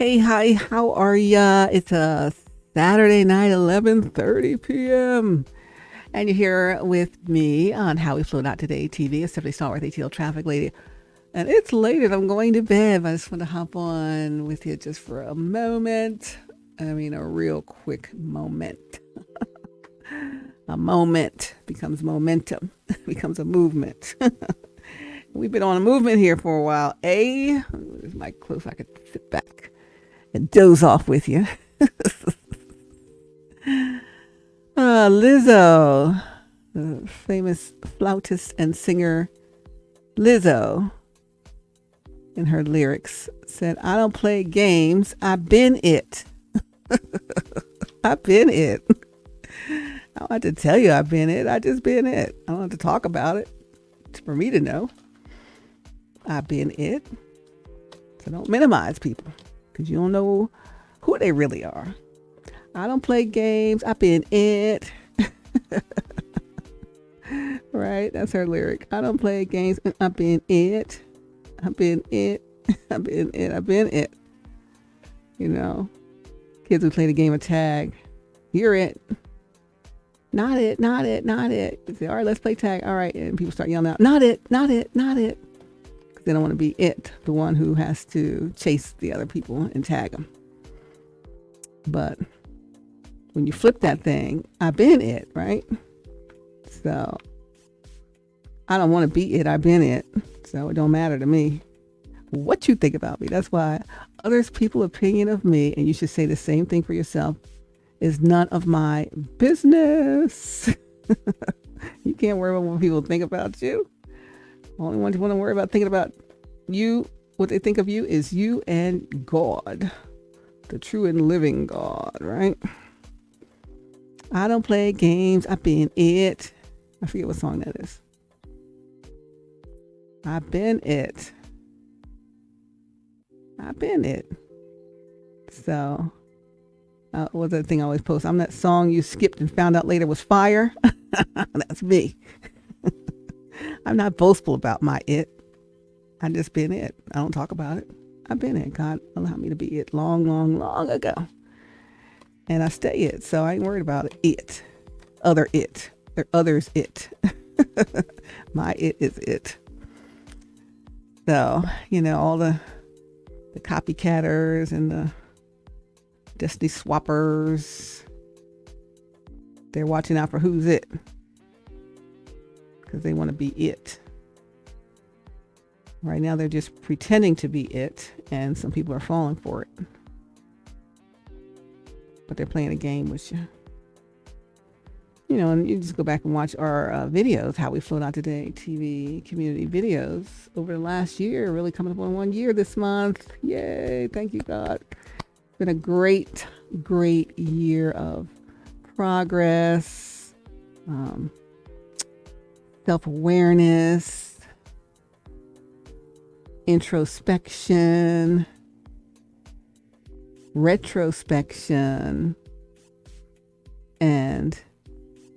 Hey, hi, how are ya? It's a Saturday night, 11:30 p.m. And you're here with me on How We Flow.Today-TV. It's simply Stallworth, AtlTrafficLady. And it's late and I'm going to bed, but I just want to hop on with you just for a moment. I mean, a real quick moment. A moment becomes momentum, becomes a movement. We've been on a movement here for a while. There's my close, I could sit back and doze off with you. Lizzo, the famous flautist and singer Lizzo, in her lyrics said, "I don't play games. I've been it." I've been it. I don't have to tell you I've been it. I just been it. I don't have to talk about it. It's for me to know. I've been it. So don't minimize people because you don't know who they really are. I don't play games. I've been it. Right? That's her lyric. I don't play games. I've been it. I've been it. I've been it. I've been it. You know, kids who play the game of tag. You're it. Not it. Not it. Not it. They say, all right, let's play tag. All right. And people start yelling out, not it. Not it. Not it. Because they don't want to be it, the one who has to chase the other people and tag them. But when you flip that thing, I've been it, right? So I don't want to be it. I've been it. So it don't matter to me what you think about me. That's why others people's opinion of me, and you should say the same thing for yourself, is none of my business. You can't worry about what people think about you. The only one you want to worry about thinking about you, what they think of you, is you and God, the true and living God, right? I don't play games. I've been it. I forget what song that is. I've been it. I've been it. So, what's that thing I always post? I'm that song you skipped and found out later was fire. That's me. I'm not boastful about my it. I just been it. I don't talk about it. I've been it. God allowed me to be it long, long, long ago. And I stay it. So I ain't worried about it. Other it. Or others it. My it is it. So, you know, all the copycatters and the Destiny swappers, they're watching out for who's it. Because they want to be it. Right now they're just pretending to be it, and some people are falling for it. But they're playing a game with you. You know, and you just go back and watch our videos, How We Flow.Today-TV community videos over the last year, really coming up on 1 year this month. Yay, thank you, God. It's been a great, great year of progress, self-awareness, introspection, retrospection, and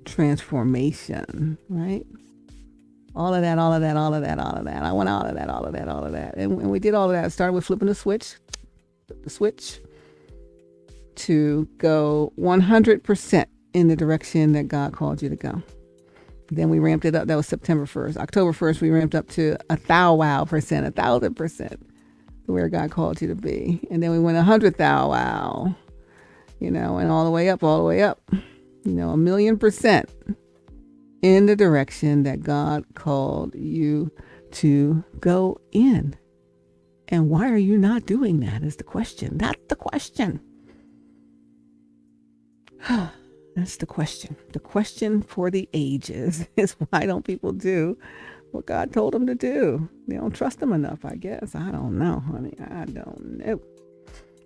transformation, right? All of that. I want all of that. And we did all of that. It started with flipping the switch to go 100% in the direction that God called you to go. Then we ramped it up. That was September 1st. October 1st, we ramped up to 1,000%, where God called you to be. And then we went 100,000, you know, and all the way up, you know, 1,000,000% in the direction that God called you to go in. And why are you not doing that is the question. That's the question. That's the question. The question for the ages is, why don't people do what God told them to do? They don't trust him enough, I guess. I don't know, honey. I don't know.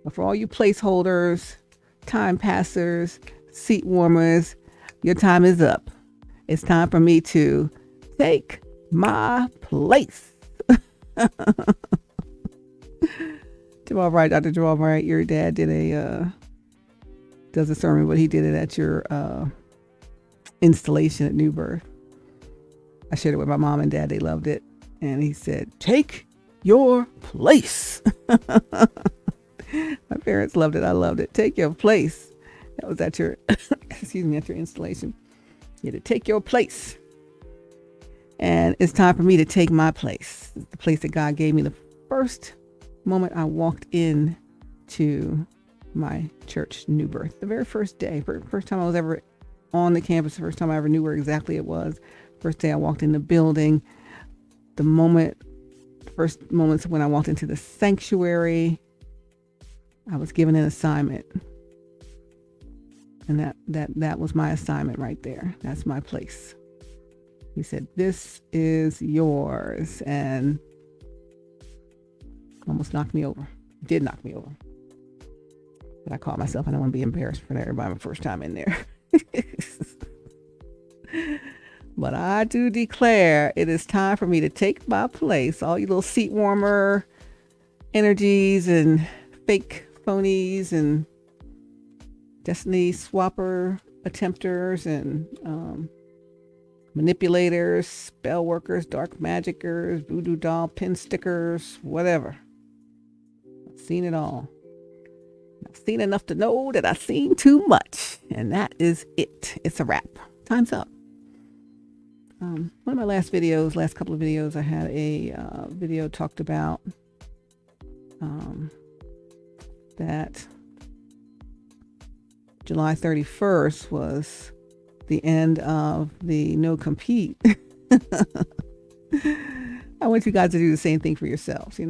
But for all you placeholders, time passers, seat warmers, your time is up. It's time for me to take my place. Dr. Jamal Wright, your dad did does a sermon, but he did it at your installation at New Birth. I shared it with my mom and dad. They loved it. And he said, take your place. My parents loved it. I loved it. Take your place. That was at your, excuse me, at your installation. You had to take your place. And it's time for me to take my place. It's the place that God gave me the first moment I walked in to my church, New Birth. The very first day, first time I was ever on the campus, the first time I ever knew where exactly it was. First day I walked in the building. First moments when I walked into the sanctuary, I was given an assignment. And that was my assignment right there. That's my place. He said, this is yours. And almost knocked me over. Did knock me over. But I caught myself. I don't want to be embarrassed for everybody my first time in there. But I do declare it is time for me to take my place. All you little seat warmer energies and fake phonies and destiny swapper attempters and manipulators, spell workers, dark magicers, voodoo doll, pin stickers, whatever. I've seen it all. I've seen enough to know that I've seen too much. And that is it. It's a wrap. Time's up. One of my last couple of videos, I had a video talked about that July 31st was the end of the no compete. I want you guys to do the same thing for yourselves,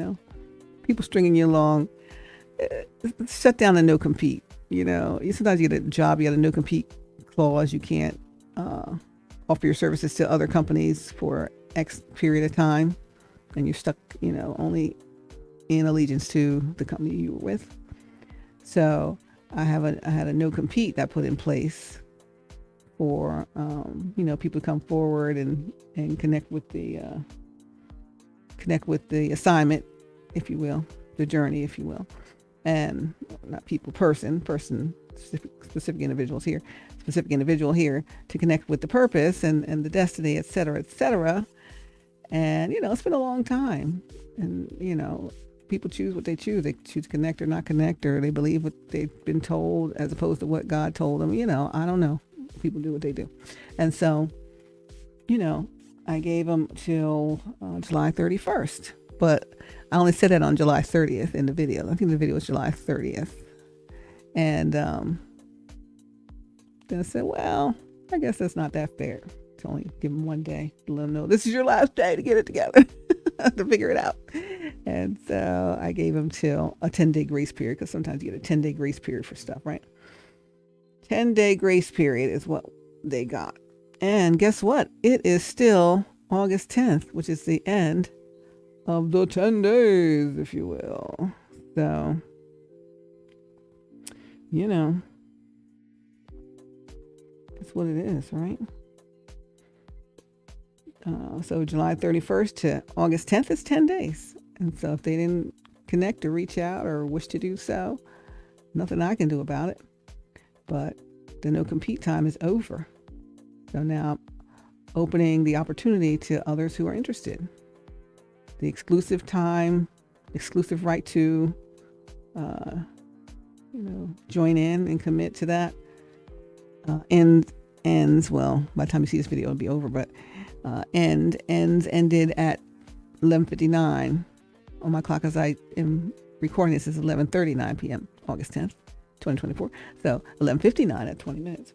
people stringing you along. Shut down the no compete. Sometimes you get a job, you got a no compete clause. You can't offer your services to other companies for X period of time, and you're stuck, only in allegiance to the company you were with. So I had a no compete that put in place for people to come forward and connect with the assignment, if you will, the journey, if you will, and not people, person, specific individual here to connect with the purpose and the destiny, et cetera, et cetera. And it's been a long time, and people choose what they choose. They choose to connect or not connect, or they believe what they've been told as opposed to what God told them. I don't know. People do what they do. And so, I gave them till July 31st. But I only said that on July 30th in the video. I think the video was July 30th. And then I said, well, I guess that's not that fair to only give them one day to let them know this is your last day to get it together, to figure it out. And so I gave them till a 10-day grace period, because sometimes you get a 10-day grace period for stuff, right? 10-day grace period is what they got. And guess what? It is still August 10th, which is the end of the 10 days, if you will. So, that's what it is, right? So July 31st to August 10th is 10 days. And so if they didn't connect or reach out or wish to do so, nothing I can do about it. But the no compete time is over. So now I'm opening the opportunity to others who are interested. The exclusive time, exclusive right to, join in and commit to that ends, well, by the time you see this video, it'll be over, but ended at 11:59 on my clock as I am recording this. Is 11:39 p.m. August 10th, 2024. So 11:59 at 20 minutes.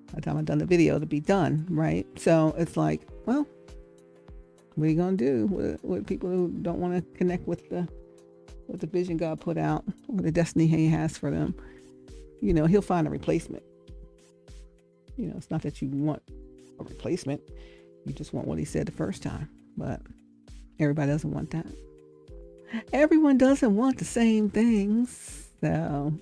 By the time I've done the video, to be done, right? So it's like, well, what are you gonna do with people who don't want to connect with the vision God put out, or the destiny He has for them? He'll find a replacement. It's not that you want a replacement. You just want what He said the first time. But everybody doesn't want that. Everyone doesn't want the same things. So,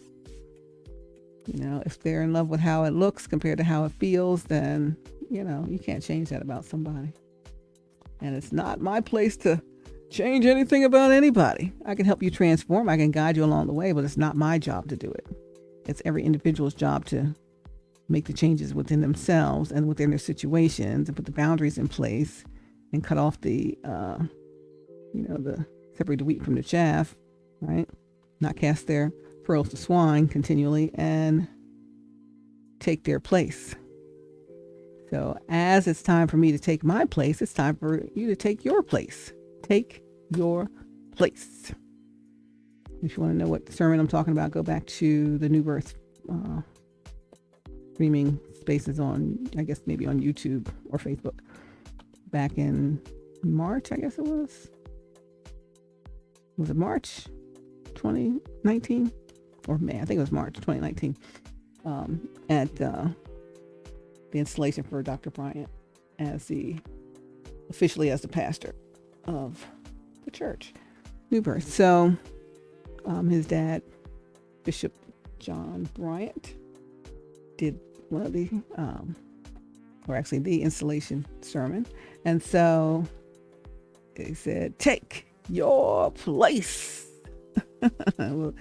if they're in love with how it looks compared to how it feels, then, you can't change that about somebody. And it's not my place to change anything about anybody. I can help you transform. I can guide you along the way, but it's not my job to do it. It's every individual's job to make the changes within themselves and within their situations, and put the boundaries in place and cut off the separate the wheat from the chaff, right? Not cast their pearls to swine continually and take their place. So as it's time for me to take my place, it's time for you to take your place. Take your place. If you want to know what sermon I'm talking about, go back to the New Birth streaming spaces on, I guess maybe on YouTube or Facebook. Back in March, I guess it was. Was it March 2019? Or May, I think it was March 2019. At the installation for Dr. Bryant officially as the pastor of the church, New Birth. So his dad, Bishop John Bryant, did one of the, the installation sermon. And so he said, take your place. Well,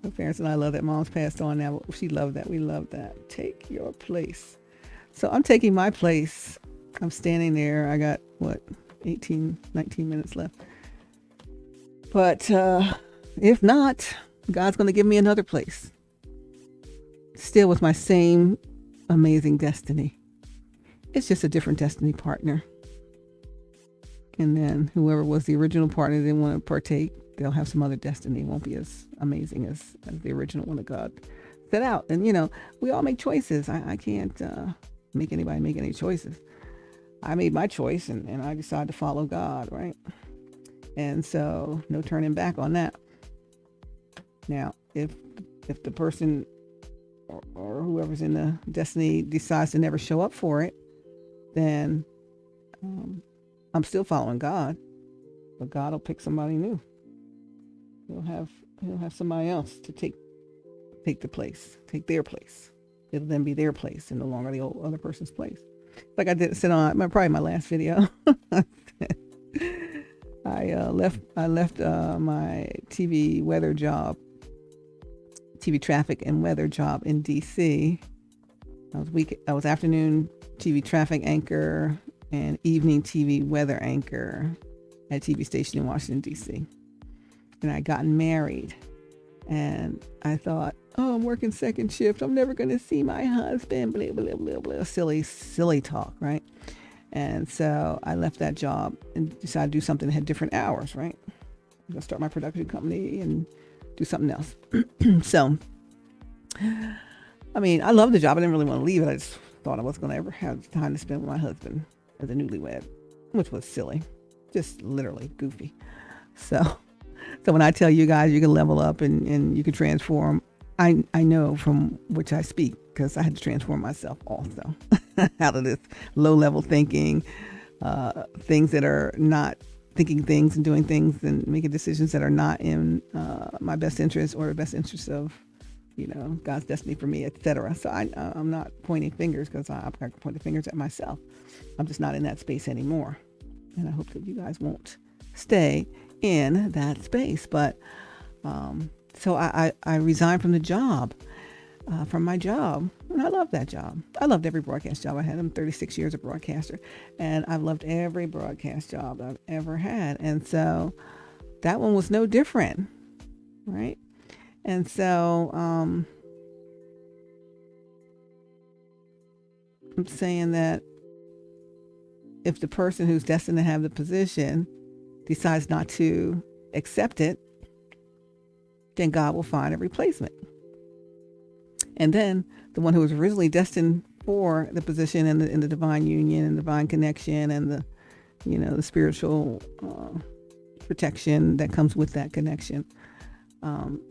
my parents and I love that. Mom's passed on now. She loved that. We love that. Take your place. So I'm taking my place. I'm standing there. I got, 19 minutes left. But if not, God's going to give me another place. Still with my same amazing destiny. It's just a different destiny partner. And then whoever was the original partner didn't want to partake. They'll have some other destiny. It won't be as amazing as the original one that God set out. And, we all make choices. I can't make anybody make any choices. I made my choice and I decided to follow God, right? And so no turning back on that. Now, if the person or whoever's in the destiny decides to never show up for it, then I'm still following God, but God will pick somebody new. He'll have somebody else to take the place, take their place. It'll then be their place and no longer the other person's place. Like I said on probably my last video. I left my TV weather job, TV traffic and weather job in DC. I was afternoon TV traffic anchor and evening TV weather anchor at a TV station in Washington, D.C. And I got married and I thought, I'm working second shift. I'm never going to see my husband, blah, blah, blah, blah. Silly talk, right? And so I left that job and decided to do something that had different hours, right? I'm going to start my production company and do something else. So, I love the job. I didn't really want to leave it. I just thought I wasn't going to ever have time to spend with my husband as a newlywed, which was silly, just literally goofy. So when I tell you guys you can level up and you can transform, I know from which I speak because I had to transform myself also out of this low-level thinking, things that are not thinking things and doing things and making decisions that are not in my best interest or the best interest of, God's destiny for me, etc. So I'm not pointing fingers because I can point the fingers at myself. I'm just not in that space anymore. And I hope that you guys won't stay in that space. But so I resigned from the job, from my job. And I love that job. I loved every broadcast job I had. I'm 36 years a broadcaster. And I've loved every broadcast job I've ever had. And so that one was no different, right? And so I'm saying that if the person who's destined to have the position decides not to accept it, then God will find a replacement. And then the one who was originally destined for the position and the divine union and divine connection and the spiritual protection that comes with that connection,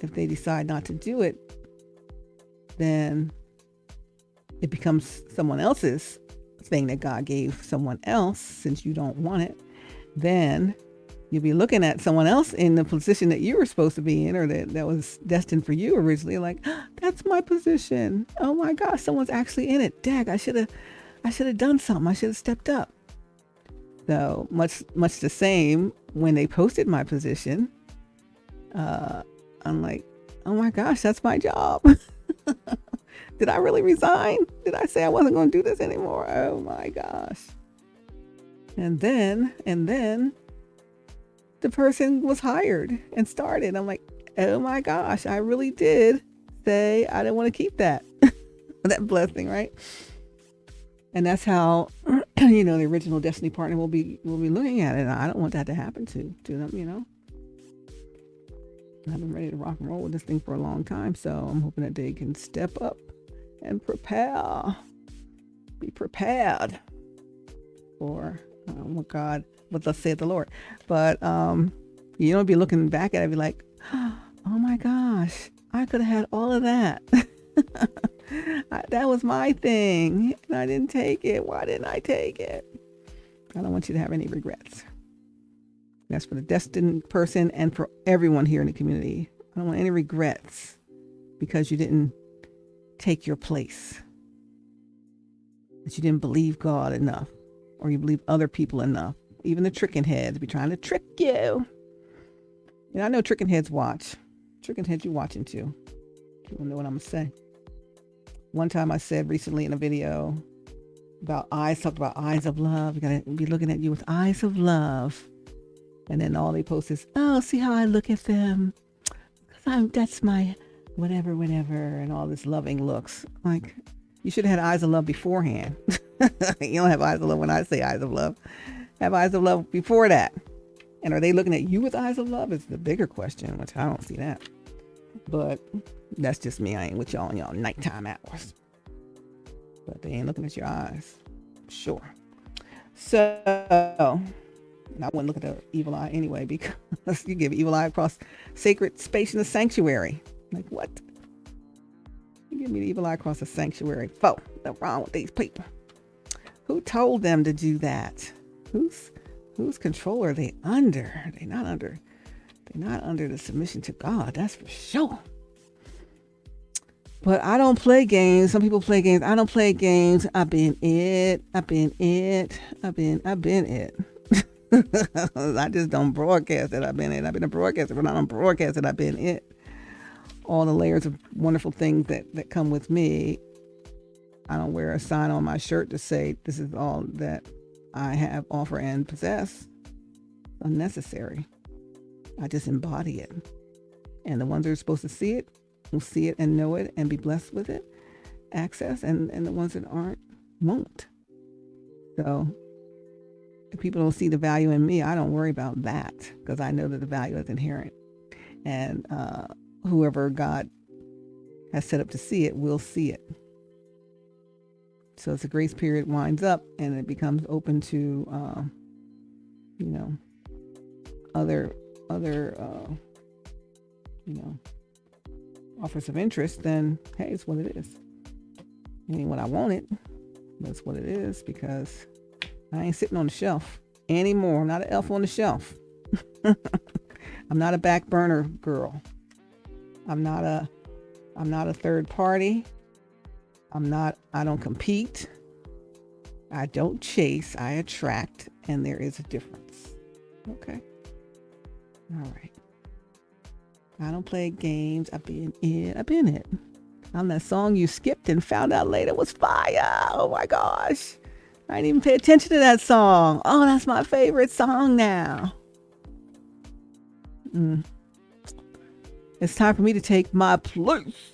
if they decide not to do it, then it becomes someone else's thing that God gave someone else. Since you don't want it, then you'll be looking at someone else in the position that you were supposed to be in, or that was destined for you originally, like, that's my position. Oh my gosh, someone's actually in it. Dag, I should have done something. I should have stepped up. So much the same when they posted my position. I'm like, oh my gosh, that's my job. Did I really resign? Did I say I wasn't going to do this anymore? Oh my gosh. And then the person was hired and started. I'm like, oh my gosh, I really did say I didn't want to keep that, that blessing, right? And that's how, the original destiny partner will be looking at it. I don't want that to happen to them. I've been ready to rock and roll with this thing for a long time, so I'm hoping that they can step up and be prepared for what thus saith the Lord. But you don't be looking back at it and be like, oh my gosh, I could have had all of that. That was my thing, and I didn't take it. Why didn't I take it? I don't want you to have any regrets. That's for the destined person and for everyone here in the community. I don't want any regrets because you didn't take your place, that you didn't believe God enough, or you believe other people enough. Even the tricking heads be trying to trick you. And I know tricking heads watch. Tricking heads, you watching too. You don't know what I'm going to say. One time I said recently in a video about talked about eyes of love. You got to be looking at you with eyes of love. And then all they post is, oh, see how I look at them? That's my whatever, and all this loving looks. Like, you should have had eyes of love beforehand. You don't have eyes of love when I say eyes of love. Have eyes of love before that. And are they looking at you with eyes of love? Is the bigger question, which I don't see that. But that's just me. I ain't with y'all in y'all nighttime hours. But they ain't looking at your eyes. Sure. So, I wouldn't look at the evil eye anyway, because you give evil eye across sacred space in the sanctuary. Like, what? You give me the evil eye across the sanctuary. What's wrong with these people? Who told them to do that? Whose control are they under? They're not under the submission to God. That's for sure. But I don't play games. Some people play games. I don't play games. I've been it. I just don't broadcast it. I've been it. I've been a broadcaster, but I don't broadcast it. I've been it. All the layers of wonderful things that come with me. I don't wear a sign on my shirt to say this is all that I have, offer, and possess. Unnecessary. I just embody it. And the ones that are supposed to see it will see it and know it and be blessed with it, access, and the ones that aren't won't. So if people don't see the value in me, I don't worry about that, because I know that the value is inherent. And whoever God has set up to see it will see it. So as the grace period winds up and it becomes open to, other offers of interest, then hey, it's what it is. It ain't what I wanted, but it's what it is, because I ain't sitting on the shelf anymore. I'm not an elf on the shelf. I'm not a back burner girl. I'm not a third party. I don't compete. I don't chase. I attract, and there is a difference. Okay. All right. I don't play games. I've been it. I'm that song you skipped and found out later was fire. Oh my gosh. I didn't even pay attention to that song. Oh, that's my favorite song now. It's time for me to take my place.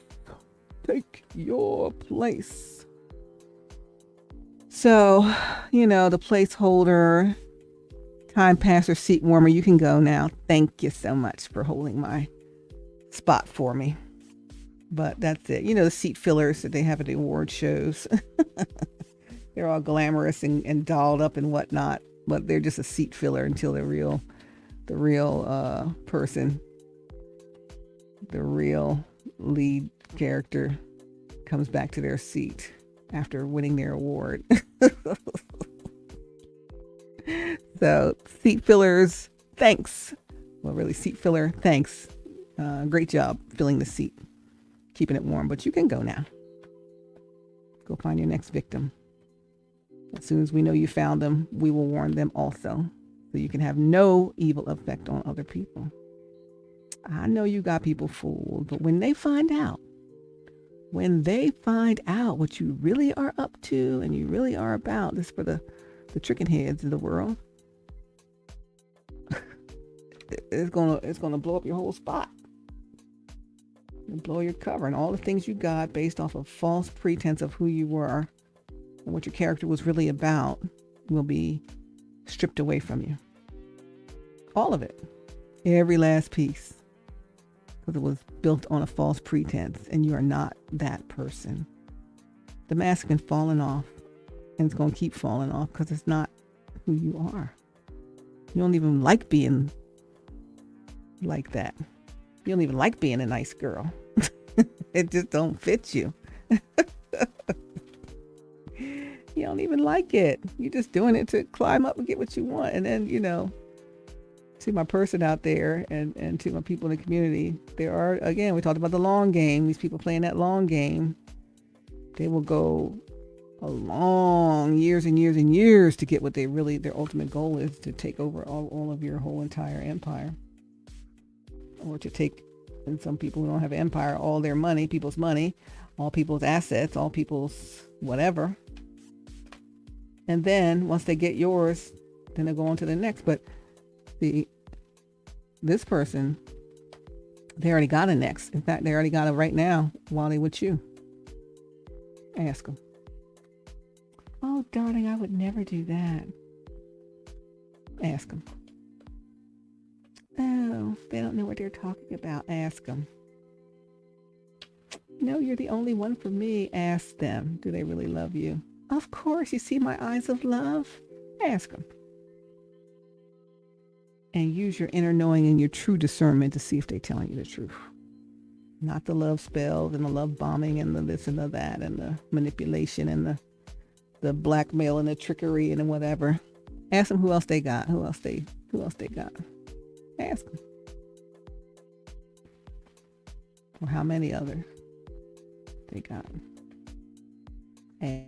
Take your place. So, the placeholder, time passer, seat warmer, you can go now. Thank you so much for holding my spot for me. But that's it. The seat fillers that they have at the award shows. They're all glamorous and dolled up and whatnot, but they're just a seat filler until the real person, the real lead character, comes back to their seat after winning their award. So seat fillers, thanks. Well, really, seat filler, thanks. Great job filling the seat, keeping it warm. But you can go now. Go find your next victim. As soon as we know you found them, we will warn them also, so you can have no evil effect on other people. I know you got people fooled, but when they find out what you really are up to and you really are about, this for the tricking heads of the world, it's gonna blow up your whole spot. blow your cover, and all the things you got based off of false pretense of who you were and what your character was really about will be stripped away from you. All of it. Every last piece. Because it was built on a false pretense, and you are not that person. The mask has been falling off, and it's going to keep falling off because it's not who you are. You don't even like being like that. You don't even like being a nice girl. It just don't fit you. You don't even like it. You're just doing it to climb up and get what you want. And then, to my person out there and to my people in the community, there are, again, we talked about the long game. These people playing that long game, they will go a long years and years and years to get what their ultimate goal is, to take over all of your whole entire empire. Or to take, and some people who don't have an empire, all their money, people's money, all people's assets, all people's whatever. And then once they get yours, then they go on to the next. But this person, they already got a next. In fact, they already got it right now while they're with you. Ask them. Oh, darling, I would never do that. Ask them. Oh, they don't know what they're talking about. Ask them. No, you're the only one for me. Ask them. Do they really love you? Of course. You see my eyes of love? Ask them. And use your inner knowing and your true discernment to see if they're telling you the truth. Not the love spells and the love bombing and the this and the that and the manipulation and the blackmail and the trickery and whatever. Ask them who else they got. Who else they got. Ask them. Or how many others they got.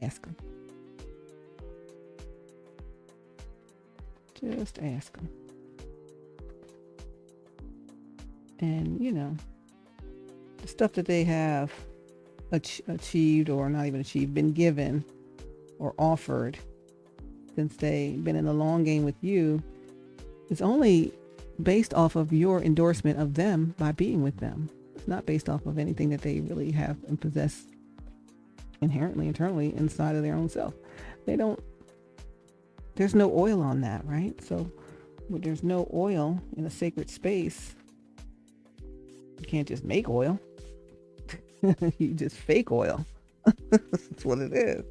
Ask them. Just ask them. And, the stuff that they have achieved or not even achieved, been given or offered since they've been in the long game with you, is only based off of your endorsement of them by being with them. It's not based off of anything that they really have and possess inherently, internally, inside of their own self. There's no oil on that, right? So when there's no oil in a sacred space, you can't just make oil. You just fake oil. That's what it is.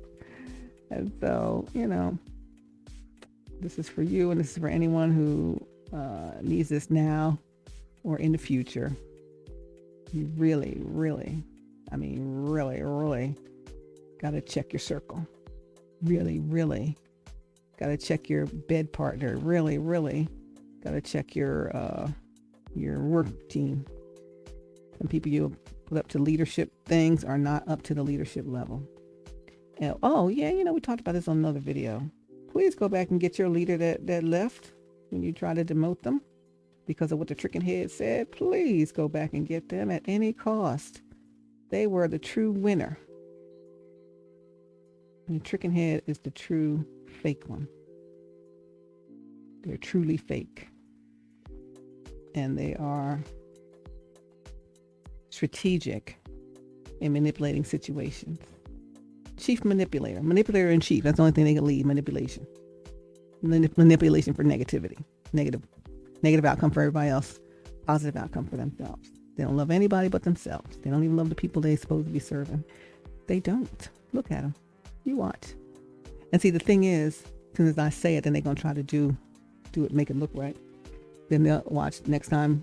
And so, this is for you, and this is for anyone who needs this now or in the future. You really, really, really got to check your circle. Really, really got to check your bed partner. Really, really got to check your work team. Some people you put up to leadership things are not up to the leadership level. And, we talked about this on another video. Please go back and get your leader that left when you try to demote them because of what the tricking head said. Please go back and get them at any cost. They were the true winner. And the tricking head is the true fake one. They're truly fake. And they are strategic in manipulating situations. Chief manipulator in chief. That's the only thing they can lead. Manipulation for negativity. Negative outcome for everybody else. Positive outcome for themselves. They don't love anybody but themselves. They don't even love the people they're supposed to be serving. They don't. Look at them. You watch. And see, the thing is, as soon as I say it, then they're going to try to do it, make it look right. Then they'll watch next time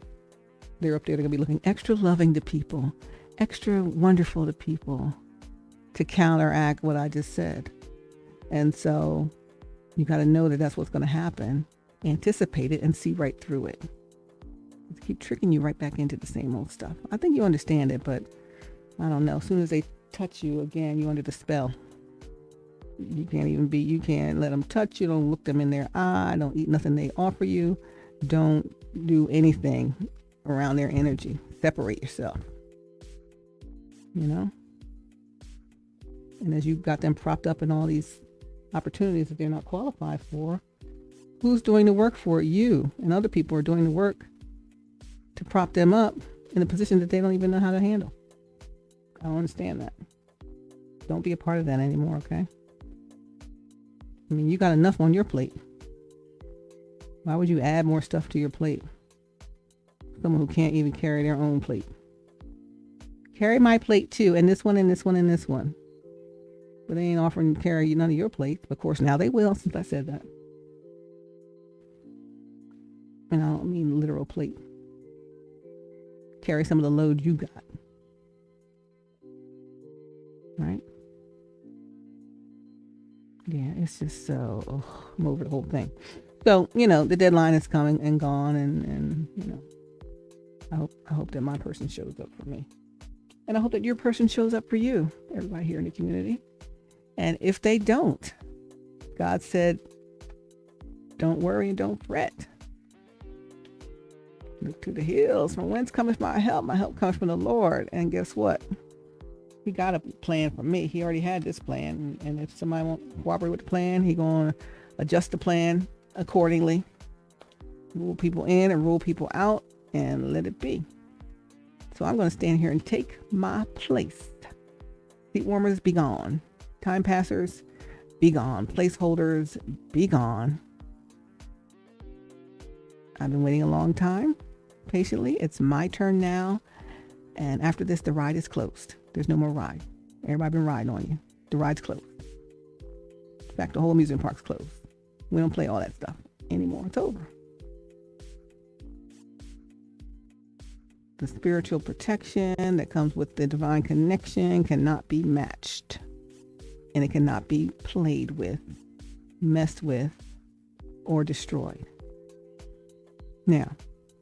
they're up there, they're going to be looking extra loving to people, extra wonderful to people, to counteract what I just said. And so you got to know that that's what's going to happen. Anticipate it and see right through it. Just keep tricking you right back into the same old stuff. I think you understand it, but I don't know. As soon as they touch you again, you're under the spell. You can't let them touch you. Don't look them in their eye. Don't eat nothing they offer you. Don't do anything around their energy. Separate yourself. And as you've got them propped up in all these opportunities that they're not qualified for, who's doing the work for you? And other people are doing the work to prop them up in a position that they don't even know how to handle. I don't understand that. Don't be a part of that anymore, okay? I mean, you got enough on your plate. Why would you add more stuff to your plate? Someone who can't even carry their own plate. Carry my plate too, and this one, and this one, and this one. But they ain't offering to carry none of your plates. Of course, now they will, since I said that. And I don't mean literal plate. Carry some of the load you got. Right? Yeah, it's just so, I'm over the whole thing. So, the deadline is coming and gone, and I hope that my person shows up for me. And I hope that your person shows up for you, everybody here in the community. And if they don't, God said, don't worry and don't fret. Look to the hills, from whence cometh my help? My help comes from the Lord. And guess what? He got a plan for me. He already had this plan. And if somebody won't cooperate with the plan, he going to adjust the plan accordingly. Rule people in and rule people out and let it be. So I'm going to stand here and take my place. Seat warmers, be gone. Time passers, be gone. Placeholders, be gone. I've been waiting a long time, patiently. It's my turn now. And after this, the ride is closed. There's no more ride. Everybody been riding on you. The ride's closed. In fact, the whole amusement park's closed. We don't play all that stuff anymore. It's over. The spiritual protection that comes with the divine connection cannot be matched. And it cannot be played with, messed with, or destroyed. Now,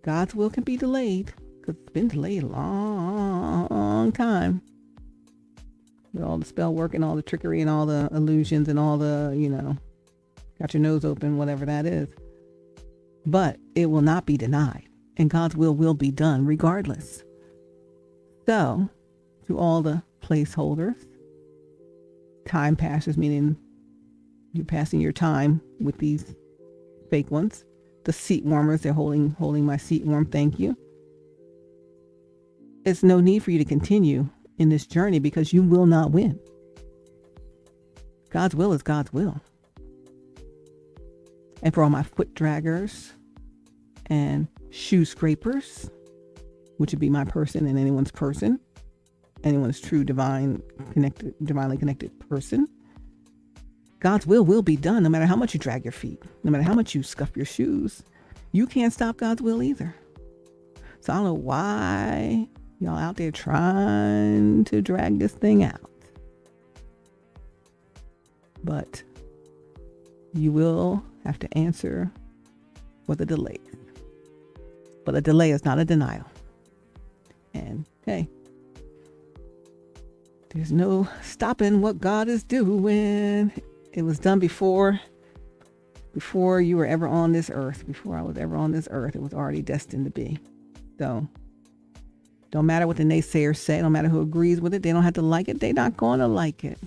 God's will can be delayed, because it's been delayed a long time. With all the spell work and all the trickery and all the illusions and all the, got your nose open, whatever that is. But it will not be denied. And God's will be done regardless. So, to all the placeholders, time passers, meaning you're passing your time with these fake ones. The seat warmers, they're holding my seat warm, thank you. There's no need for you to continue in this journey because you will not win. God's will is God's will. And for all my foot draggers and shoe scrapers, which would be my person and anyone's person, anyone's true divinely connected person, God's will be done no matter how much you drag your feet, no matter how much you scuff your shoes. You can't stop God's will either. So I don't know why y'all out there trying to drag this thing out. But you will have to answer for the delays. But a delay is not a denial. And hey, there's no stopping what God is doing. It was done before you were ever on this earth. Before I was ever on this earth, it was already destined to be. So, don't matter what the naysayers say. Don't matter who agrees with it. They don't have to like it. They're not going to like it.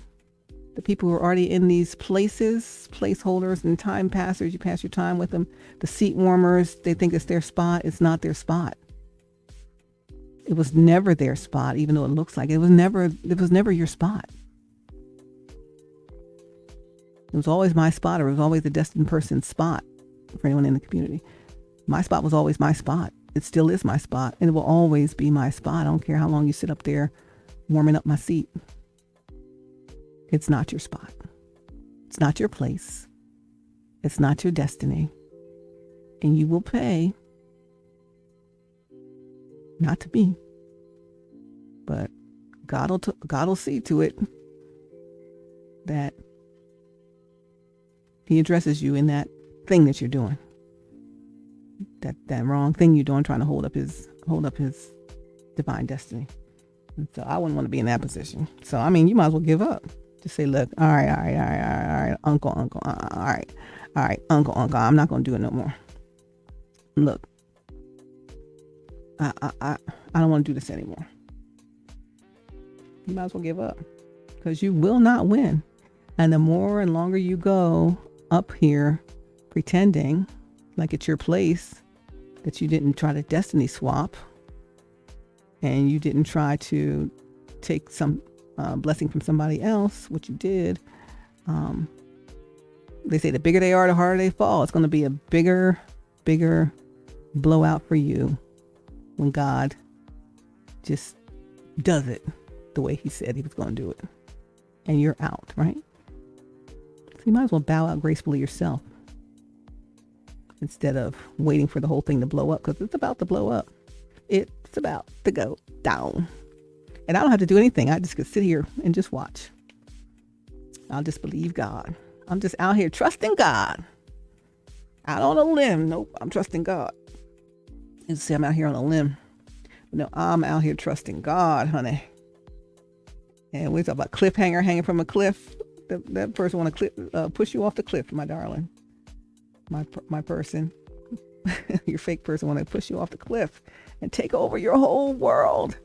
The people who are already in these places, placeholders and time passers, you pass your time with them. The seat warmers, they think it's their spot. It's not their spot. It was never their spot, even though it looks like it. It was never your spot. It was always my spot, or it was always the destined person's spot for anyone in the community. My spot was always my spot. It still is my spot, and it will always be my spot. I don't care how long you sit up there warming up my seat. It's not your spot. It's not your place. It's not your destiny. And you will pay, not to me, but God will see to it that He addresses you in that thing that you're doing, that wrong thing you're doing, trying to hold up His divine destiny. And so I wouldn't want to be in that position. So I mean, you might as well give up. Just say, look, all right, uncle, all right, uncle, I'm not going to do it no more. Look, I don't want to do this anymore. You might as well give up, because you will not win. And the more and longer you go up here pretending like it's your place, that you didn't try to destiny swap, and you didn't try to take some blessing from somebody else, what you did. They say the bigger they are, the harder they fall. It's going to be a bigger blowout for you when God just does it the way he said he was going to do it. And you're out, right? So you might as well bow out gracefully yourself instead of waiting for the whole thing to blow up, because it's about to blow up. It's about to go down. And I don't have to do anything. I just could sit here and just watch. I'll just believe God. I'm just out here trusting God. Out on a limb. Nope, I'm trusting God. You say I'm out here on a limb. No, I'm out here trusting God, honey. And we talk about cliffhanger hanging from a cliff. That person want to push you off the cliff, my darling. My person, your fake person want to push you off the cliff and take over your whole world.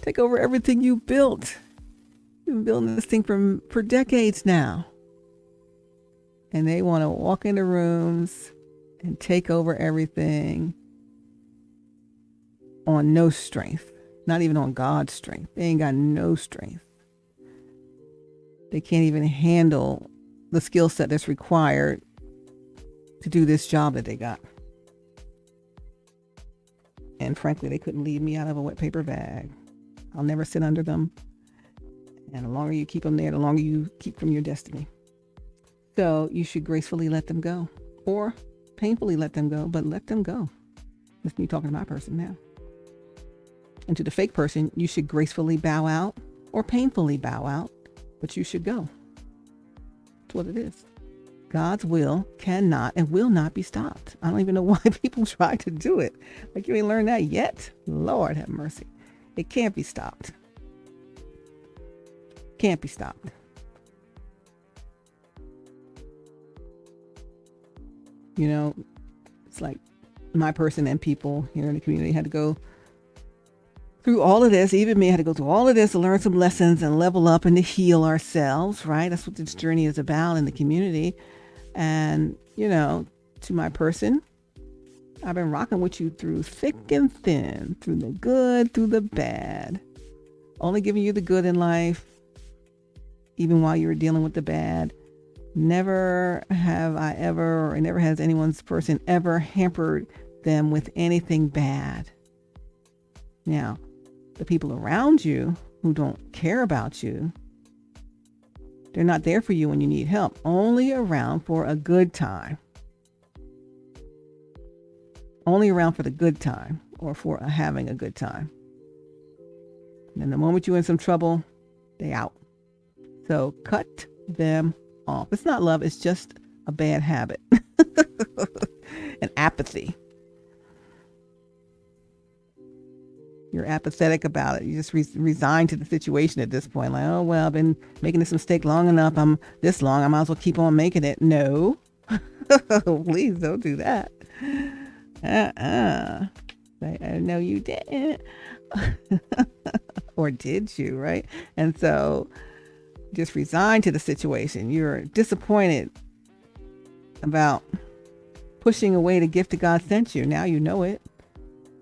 Take over everything you built. You've been building this thing for decades now. And they want to walk into rooms and take over everything on no strength. Not even on God's strength. They ain't got no strength. They can't even handle the skill set that's required to do this job that they got. And frankly, they couldn't leave me out of a wet paper bag. I'll never sit under them. And the longer you keep them there, the longer you keep from your destiny. So you should gracefully let them go, or painfully let them go, but let them go. That's me talking to my person now. And to the fake person, you should gracefully bow out or painfully bow out, but you should go. That's what it is. God's will cannot and will not be stopped. I don't even know why people try to do it. Like, you ain't learned that yet? Lord have mercy. It can't be stopped. Can't be stopped. You know, it's like my person and people here in the community had to go through all of this. Even me had to go through all of this to learn some lessons and level up and to heal ourselves, right? That's what this journey is about in the community. And, you know, to my person, I've been rocking with you through thick and thin, through the good, through the bad. Only giving you the good in life, even while you were dealing with the bad. Never have I ever, or never has anyone's person ever hampered them with anything bad. Now, the people around you who don't care about you, they're not there for you when you need help. Only around for a good time. Only around for the good time, or for having a good time. And then the moment you're in some trouble, they out. So cut them off. It's not love. It's just a bad habit. An apathy. You're apathetic about it. You just resign to the situation at this point. Like, oh, well, I've been making this mistake long enough. I'm this long. I might as well keep on making it. No. Please don't do that. No, you didn't. Or did you, right? And so just resign to the situation. You're disappointed about pushing away the gift that God sent you. Now you know it.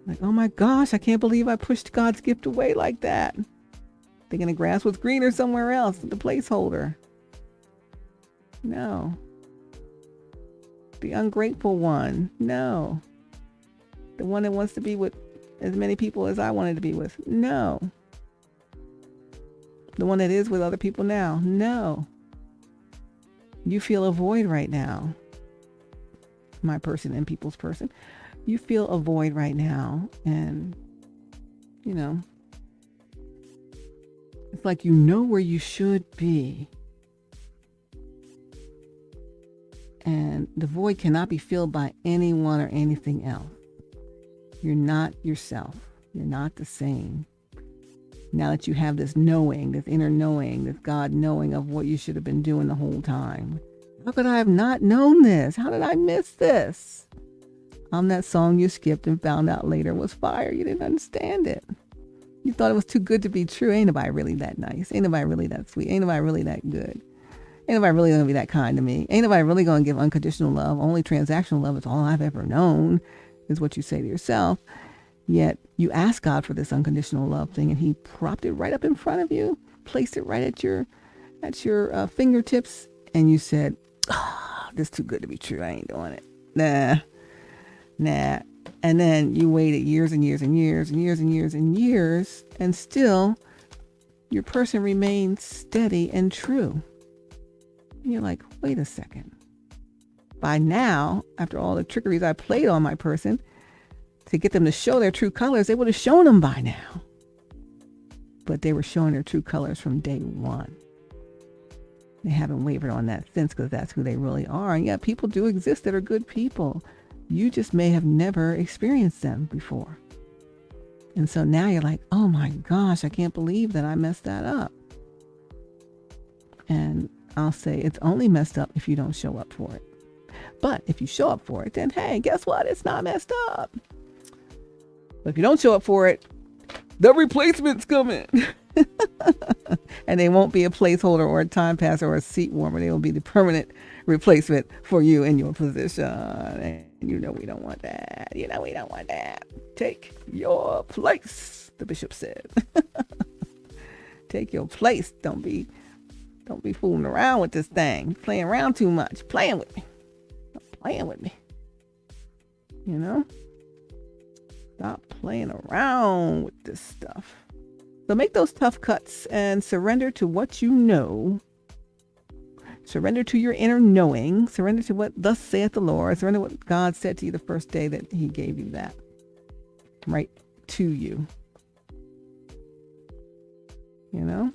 Like, oh my gosh, I can't believe I pushed God's gift away like that. Thinking the grass was greener somewhere else, the placeholder. No. The ungrateful one. No. The one that wants to be with as many people as I wanted to be with. No. The one that is with other people now. No. You feel a void right now. My person and people's person. You feel a void right now. And, you know, it's like you know where you should be. And the void cannot be filled by anyone or anything else. You're not yourself. You're not the same. Now that you have this knowing, this inner knowing, this God knowing of what you should have been doing the whole time. How could I have not known this? How did I miss this? That song you skipped and found out later was fire. You didn't understand it. You thought it was too good to be true. Ain't nobody really that nice. Ain't nobody really that sweet. Ain't nobody really that good. Ain't nobody really going to be that kind to me. Ain't nobody really going to give unconditional love. Only transactional love is all I've ever known, is what you say to yourself. Yet you asked God for this unconditional love thing, and he propped it right up in front of you, placed it right at your fingertips, and you said, this is too good to be true. I ain't doing it. Nah. And then you waited years and years and years and years and years and years, and still your person remained steady and true. And you're like, wait a second. By now, after all the trickeries I played on my person to get them to show their true colors, they would have shown them by now. But they were showing their true colors from day one. They haven't wavered on that since, because that's who they really are. And yeah, people do exist that are good people. You just may have never experienced them before. And so now you're like, oh my gosh, I can't believe that I messed that up. And I'll say it's only messed up if you don't show up for it. But if you show up for it, then hey, guess what? It's not messed up. But if you don't show up for it, the replacement's coming. And they won't be a placeholder or a time passer or a seat warmer. They will be the permanent replacement for you in your position. And you know we don't want that. You know we don't want that. Take your place, the bishop said. Take your place. Don't be fooling around with this thing. Playing around too much. Playing with me. Playing with me. You know? Stop playing around with this stuff. So make those tough cuts and surrender to what you know. Surrender to your inner knowing. Surrender to what thus saith the Lord. Surrender what God said to you the first day that he gave you that. Right to you. You know?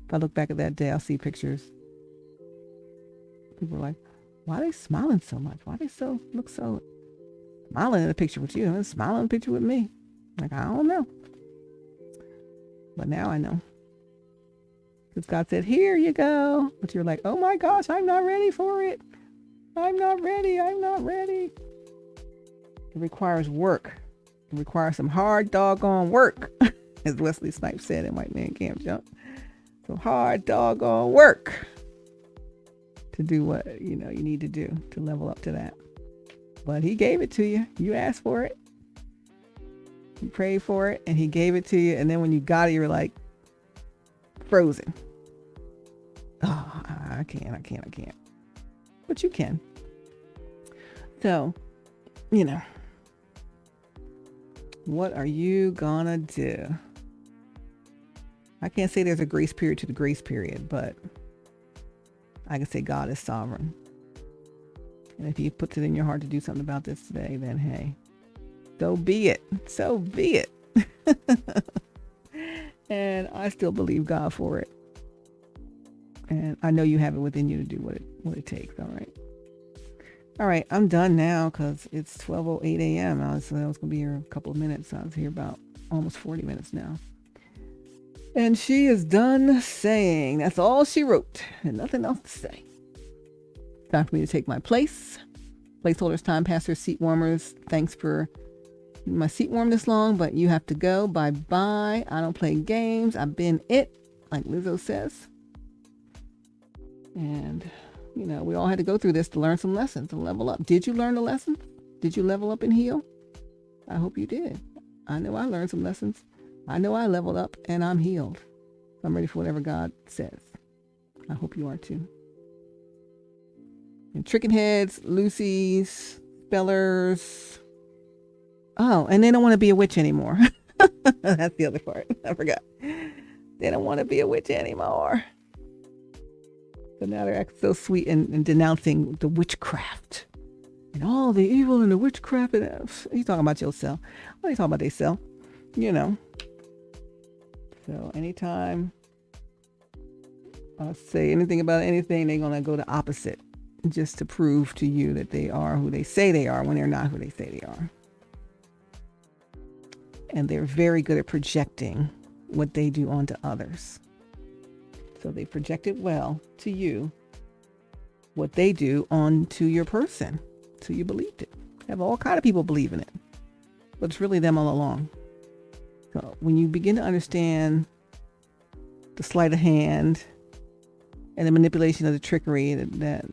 If I look back at that day, I'll see pictures. People are like, why are they smiling so much? Why they look so smiling in the picture with you and smiling in the picture with me? Like, I don't know. But now I know. Because God said, here you go. But you're like, oh my gosh, I'm not ready for it. I'm not ready. It requires work. It requires some hard doggone work. As Wesley Snipes said in White Man Can't Jump. Some hard doggone work to do what you need to do to level up to that. But he gave it to you. You asked for it. You prayed for it, and he gave it to you. And then when you got it, you were like frozen. Oh, I can't. But you can. So, what are you gonna do? I can't say there's a grace period to the grace period, but I can say God is sovereign. And if he puts it in your heart to do something about this today, then hey, so be it. So be it. And I still believe God for it. And I know you have it within you to do what it takes. All right. I'm done now because it's 12:08 a.m. I was going to be here a couple of minutes. I was here about almost 40 minutes now. And she is done saying. That's all she wrote. And nothing else to say. Time for me to take my place. Placeholders, time passers, seat warmers. Thanks for my seat warm this long, but you have to go. Bye-bye. I don't play games. I've been it, like Lizzo says. And, we all had to go through this to learn some lessons and level up. Did you learn the lesson? Did you level up and heal? I hope you did. I know I learned some lessons. I know I leveled up and I'm healed. I'm ready for whatever God says. I hope you are too. And tricking heads, Lucy's, spellers. Oh, and they don't want to be a witch anymore. That's the other part. I forgot. They don't want to be a witch anymore. So now they're acting so sweet and denouncing the witchcraft and all the evil and the witchcraft. He's talking about yourself. What are you talking about theyself? So anytime I say anything about anything, they're going to go the opposite just to prove to you that they are who they say they are when they're not who they say they are. And they're very good at projecting what they do onto others. So they project it well to you, what they do onto your person. So you believed it. Have all kind of people believing it. But it's really them all along. So when you begin to understand the sleight of hand and the manipulation of the trickery that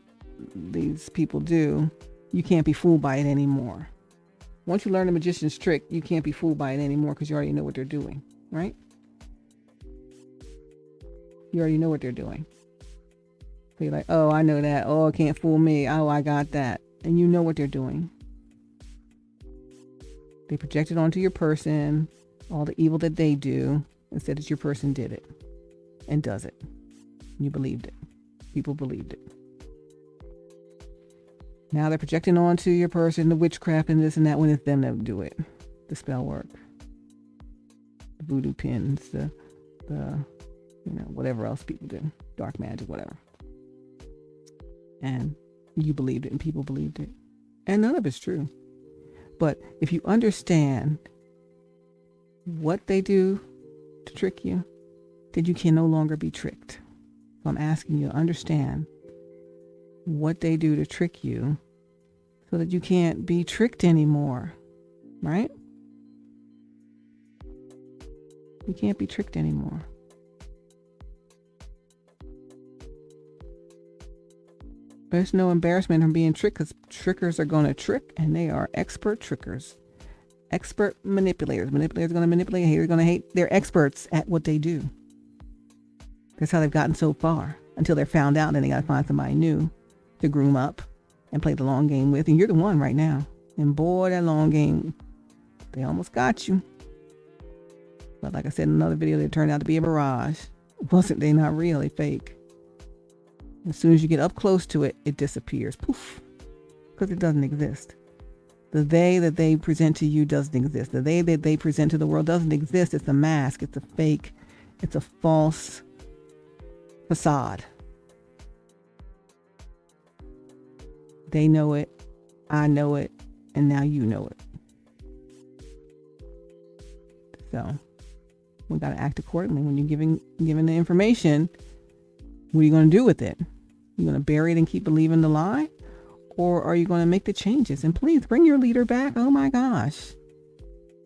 these people do, you can't be fooled by it anymore. Once you learn the magician's trick, you can't be fooled by it anymore because you already know what they're doing, right? You already know what they're doing. So you're like, oh, I know that. Oh, it can't fool me. Oh, I got that. And you know what they're doing. They project it onto your person, all the evil that they do, and said that your person did it and does it. You believed it. People believed it. Now they're projecting onto your person the witchcraft and this and that when it's them that do it. The spell work, the voodoo pins, the whatever else people do, dark magic, whatever. And you believed it and people believed it. And none of it's true. But if you understand what they do to trick you, then you can no longer be tricked. So I'm asking you to understand what they do to trick you so that you can't be tricked anymore, right? You can't be tricked anymore. There's no embarrassment from being tricked because trickers are going to trick, and they are expert trickers. Expert manipulators. Manipulators are going to manipulate. Haters are going to hate. They're experts at what they do. That's how they've gotten so far until they're found out. Then they got to find somebody new to groom up and play the long game with. And you're the one right now. And boy, that long game, they almost got you. But like I said in another video, they turned out to be a mirage. Wasn't they not real? They fake. As soon as you get up close to it, it disappears. Poof. Because it doesn't exist. The they that they present to you doesn't exist. The they that they present to the world doesn't exist. It's a mask. It's a fake. It's a false facade. They know it. I know it. And now you know it. So we got to act accordingly. When you're given the information, what are you going to do with it? You going to bury it and keep believing the lie? Or are you going to make the changes? And please bring your leader back. Oh my gosh.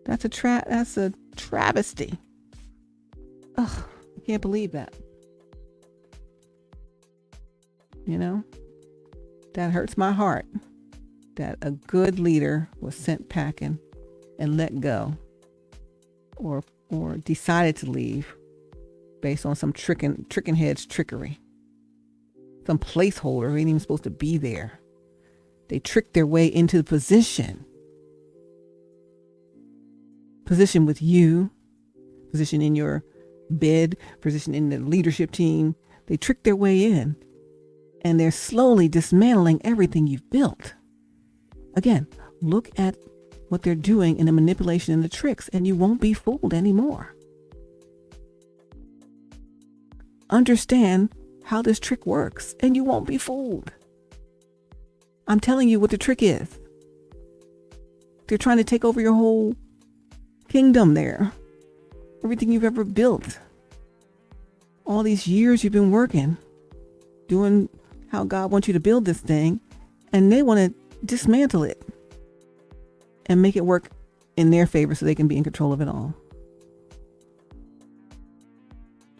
That's a travesty. Ugh, I can't believe that. You know, that hurts my heart that a good leader was sent packing and let go or decided to leave based on some tricking heads trickery. Some placeholder who ain't even supposed to be there. They tricked their way into the position. Position with you. Position in your bid. Position in the leadership team. They tricked their way in. And they're slowly dismantling everything you've built. Again, look at what they're doing in the manipulation and the tricks, and you won't be fooled anymore. Understand how this trick works, and you won't be fooled. I'm telling you what the trick is. They're trying to take over your whole kingdom there. Everything you've ever built. All these years you've been working, doing how God wants you to build this thing, and they want to dismantle it and make it work in their favor so they can be in control of it all.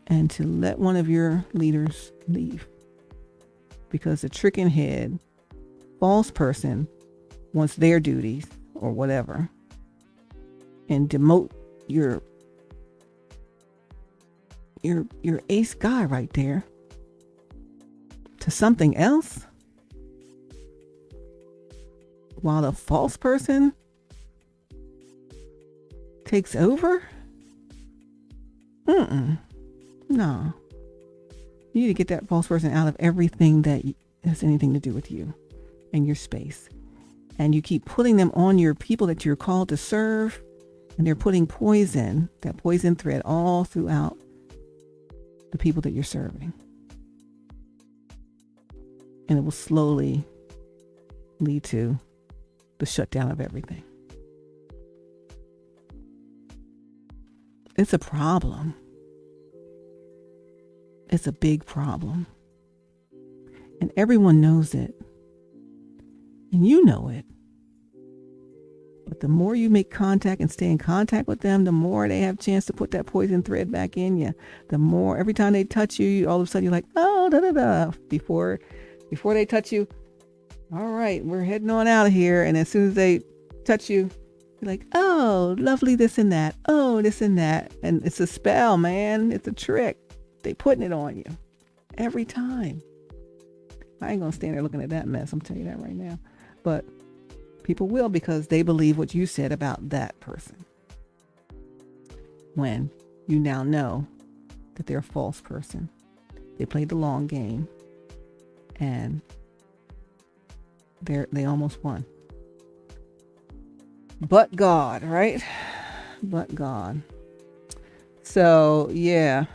And to let one of your leaders leave because the tricking head, false person wants their duties or whatever and demote your ace guy right there to something else while the false person takes over? No. You need to get that false person out of everything that has anything to do with you and your space. And you keep putting them on your people that you're called to serve, and they're putting that poison thread all throughout the people that you're serving. And it will slowly lead to the shutdown of everything. It's a problem. It's a big problem. And everyone knows it. And you know it. But the more you make contact and stay in contact with them, the more they have a chance to put that poison thread back in you. The more, every time they touch you, all of a sudden you're like, oh, da da da. Before they touch you, all right, we're heading on out of here. And as soon as they touch you, You're like, oh, lovely this and that. Oh, this and that. And it's a spell, man. It's a trick. They putting it on you every time. I ain't going to stand there looking at that mess. I'm telling you that right now. But people will, because they believe what you said about that person. When you now know that they're a false person. They played the long game. And they almost won. But God, right? But God. So, yeah.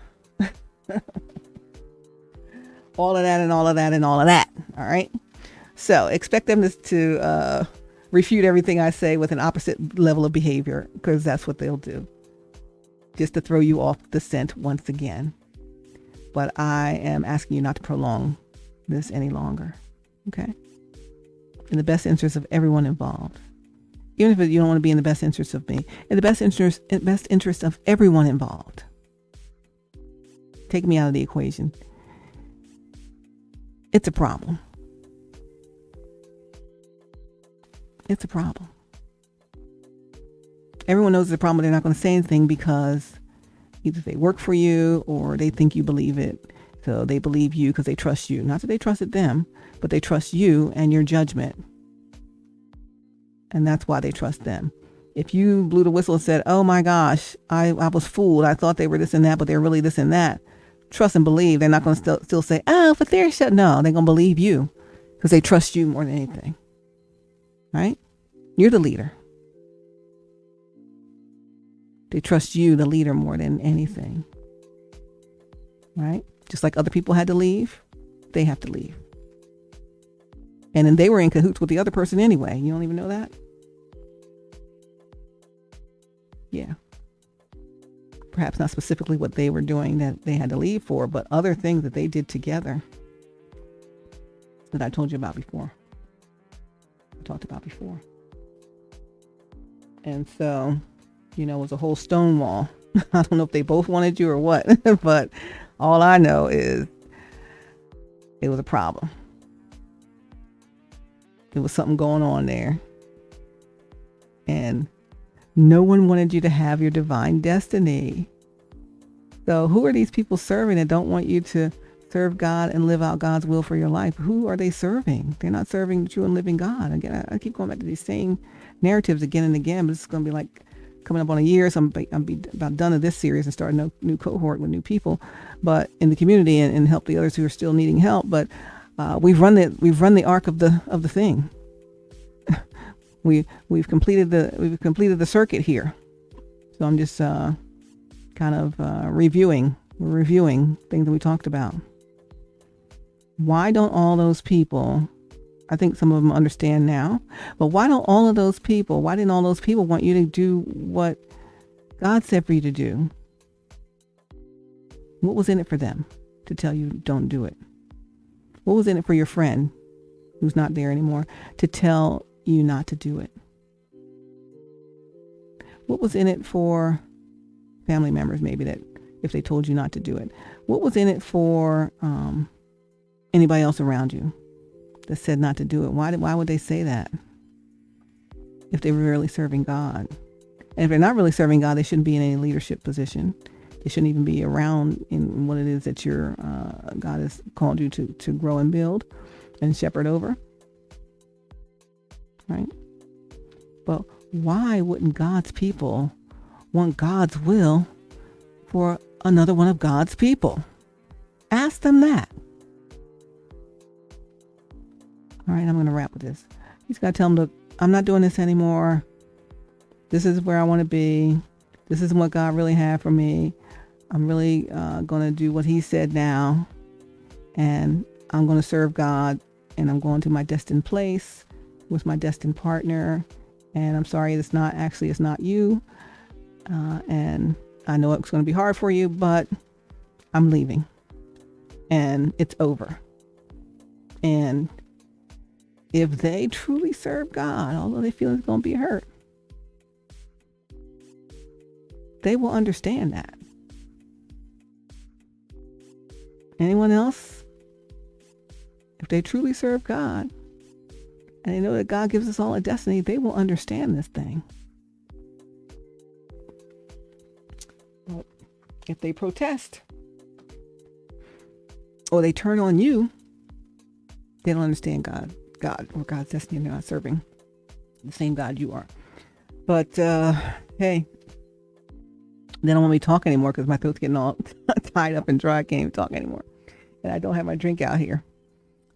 All of that and all of that and all of that. All right. So expect them to refute everything I say with an opposite level of behavior, because that's what they'll do. Just to throw you off the scent once again. But I am asking you not to prolong this any longer. Okay. In the best interest of everyone involved. Even if you don't want to be in the best interest of me, in the best interest of everyone involved. Take me out of the equation. It's a problem. It's a problem. Everyone knows it's a problem, but they're not going to say anything because either they work for you or they think you believe it. So they believe you because they trust you. Not that they trusted them, but they trust you and your judgment. And that's why they trust them. If you blew the whistle and said, oh my gosh, I was fooled. I thought they were this and that, but they're really this and that. Trust and believe. They're not going to still say, oh, but they're shut. No, they're going to believe you because they trust you more than anything. Right? You're the leader. They trust you, the leader, more than anything. Right? Just like other people had to leave, they have to leave. And then they were in cahoots with the other person anyway. You don't even know that? Yeah. Perhaps not specifically what they were doing that they had to leave for, but other things that they did together that I told you about before. I talked about before. And so, it was a whole stonewall. I don't know if they both wanted you or what, but all I know is it was a problem. There was something going on there. And no one wanted you to have your divine destiny. So who are these people serving that don't want you to serve God and live out God's will for your life? Who are they serving? They're not serving the true and living God. Again, I keep going back to these same narratives again and again, but it's going to be like coming up on a year. So I'm be about done with this series and start a new cohort with new people, but in the community and help the others who are still needing help. But we've run the arc of the thing. We've completed the circuit here. So I'm just kind of reviewing things that we talked about. Why don't all those people, I think some of them understand now, but why didn't all those people want you to do what God said for you to do? What was in it for them to tell you don't do it? What was in it for your friend who's not there anymore to tell you not to do it? What was in it for family members, maybe, that if they told you not to do it? What was in it for anybody else around you that said not to do it? Why would they say that if they were really serving God? And if they're not really serving God, they shouldn't be in any leadership position. They shouldn't even be around in what it is that God has called you to grow and build and shepherd over. Right? But why wouldn't God's people want God's will for another one of God's people? Ask them that. All right, I'm going to wrap with this. He's got to tell them, look, I'm not doing this anymore. This is where I want to be. This is what God really had for me. I'm really going to do what he said now. And I'm going to serve God. And I'm going to my destined place with my destined partner. And I'm sorry, it's not you. And I know it's going to be hard for you, but I'm leaving. And it's over. And if they truly serve God, although they feel it's going to be hurt, they will understand that. Anyone else? If they truly serve God, and they know that God gives us all a destiny, they will understand this thing. If they protest or they turn on you, they don't understand God or God's destiny. They're not serving the same God you are. But hey, they don't want me to talk anymore because my throat's getting all tied up and dry. I can't even talk anymore. And I don't have my drink out here.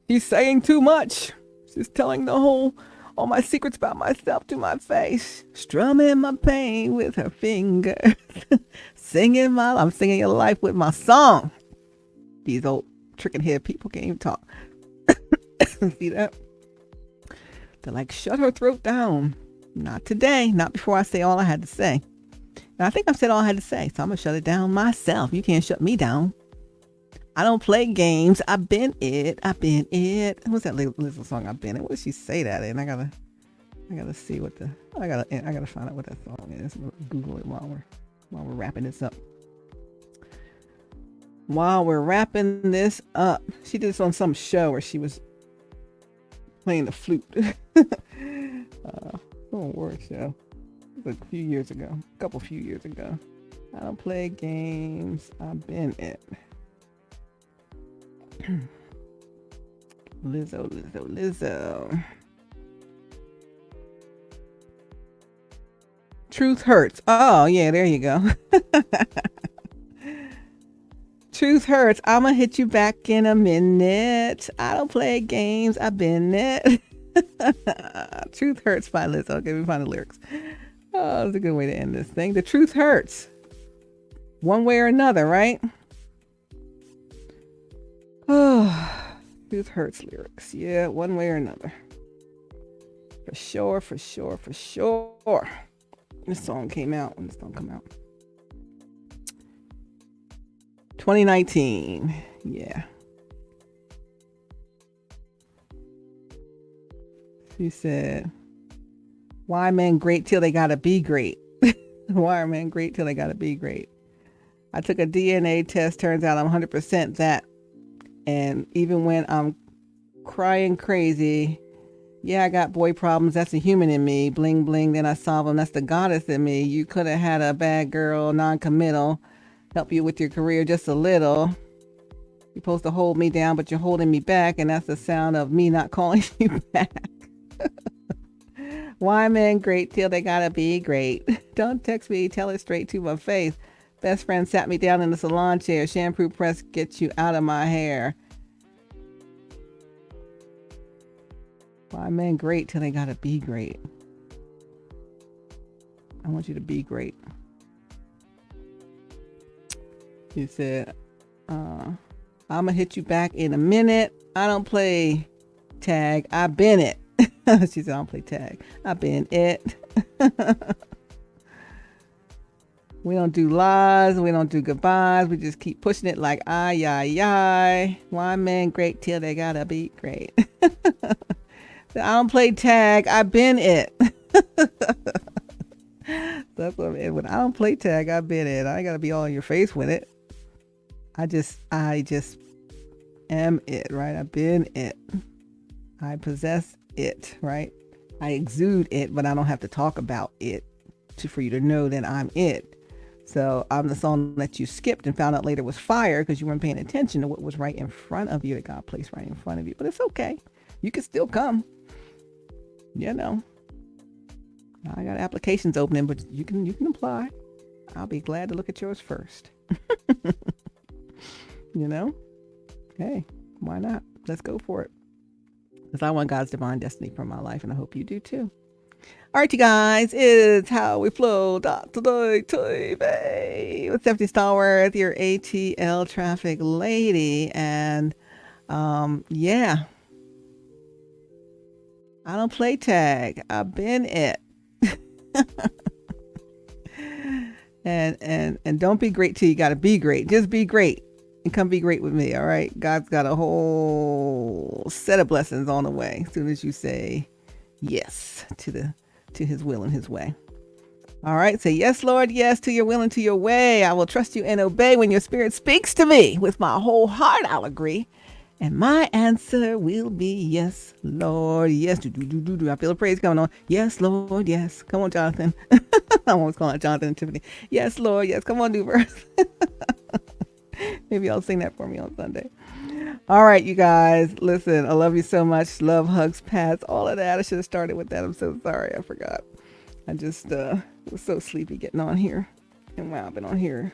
She's saying too much. She's telling all my secrets about myself to my face. Strumming my pain with her fingers. I'm singing your life with my song. These old tricking head people can't even talk. See that? They're like, shut her throat down. Not today. Not before I say all I had to say. And I think I've said all I had to say, so I'm going to shut it down myself. You can't shut me down. I don't play games. I've been it. What's that little song I've been it? What did she say that in? I gotta see what I gotta find out what that song is. Google it while we're wrapping this up. While we're wrapping this up, she did this on some show where she was playing the flute. Award show. It was a few years ago. I don't play games. I've been it. Lizzo. Truth hurts. Oh, yeah, there you go. Truth hurts. I'ma hit you back in a minute. I don't play games. I've been it. Truth hurts by Lizzo. Okay, we find the lyrics. Oh, that's a good way to end this thing. The truth hurts. One way or another, right? Oh, truth hurts lyrics. Yeah, one way or another. For sure. This song came out. When did this song come out? 2019. Yeah. She said, why are men great till they gotta be great? Why are men great till they gotta be great? I took a DNA test. Turns out I'm 100% that. And even when I'm crying crazy, yeah, I got boy problems. That's a human in me. Bling, bling. Then I solve them. That's the goddess in me. You could have had a bad girl, non-committal, help you with your career just a little. You're supposed to hold me down, but you're holding me back. And that's the sound of me not calling you back. Why men great till they gotta be great? Don't text me. Tell it straight to my face. Best friend sat me down in the salon chair. Shampoo press gets you out of my hair. Why men great till they gotta be great? I want you to be great. He said, I'ma hit you back in a minute. I don't play tag. I've been it. She said, I don't play tag. I've been it. We don't do lies. We don't do goodbyes. We just keep pushing it like, ay. Why men great till they gotta be great? I don't play tag. I've been it. That's what I mean. When I don't play tag, I've been it. I ain't gotta be all in your face with it. I just am it, right? I've been it. I possess it, right? I exude it, but I don't have to talk about it for you to know that I'm it. So I'm the song that you skipped and found out later was fire because you weren't paying attention to what was right in front of you, that God placed right in front of you. But it's okay. You can still come. You know. I got applications opening, but you can apply. I'll be glad to look at yours first. You know? Hey, why not? Let's go for it. Because I want God's divine destiny for my life, and I hope you do too. All right, you guys, it's How We Flow.Today-TV with Stephanie Stallworth, your AtlTrafficLady. And yeah, I don't play tag. I've been it. and don't be great till you gotta be great. Just be great and come be great with me. All right, God's got a whole set of blessings on the way as soon as you say yes to his will and his way. All right, say yes, Lord, yes to your will and to your way. I will trust you and obey. When your spirit speaks to me with my whole heart, I'll agree. And my answer will be yes, Lord. Yes. Do. I feel a praise coming on. Yes, Lord. Yes. Come on, Jonathan. I always call it Jonathan and Tiffany. Yes, Lord. Yes. Come on, do verse. Maybe I'll sing that for me on Sunday. All right, you guys. Listen, I love you so much. Love, hugs, pats, all of that. I should have started with that. I'm so sorry. I forgot. I just was so sleepy getting on here. And wow, I've been on here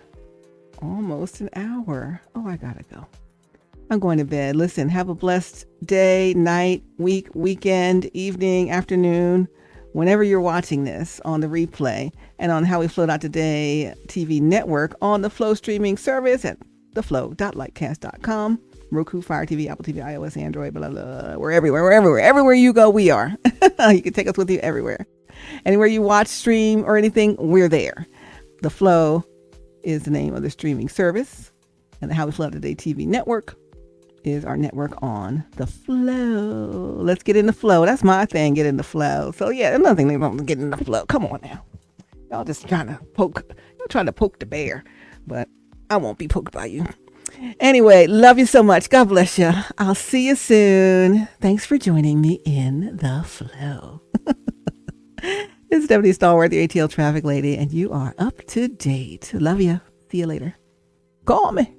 almost an hour. Oh, I gotta go. I'm going to bed. Listen, have a blessed day, night, week, weekend, evening, afternoon, whenever you're watching this on the replay and on How We Flow.Today TV network on the Flow streaming service at theflow.lightcast.com, Roku, Fire TV, Apple TV, iOS, Android, blah, blah, blah. We're everywhere. We're everywhere. Everywhere you go, we are. You can take us with you everywhere. Anywhere you watch, stream, or anything, we're there. The Flow is the name of the streaming service, and the How We Flow.Today TV network is our network on the Flow. Let's get in the flow. That's my thing, get in the flow. So yeah, another thing, they don't get in the flow. Come on now. Y'all just trying to poke the bear, but I won't be poked by you. Anyway, love you so much. God bless you. I'll see you soon. Thanks for joining me in the flow. This is Stephanie Stallworth, your ATL traffic lady, and you are up to date. Love you. See you later. Call me.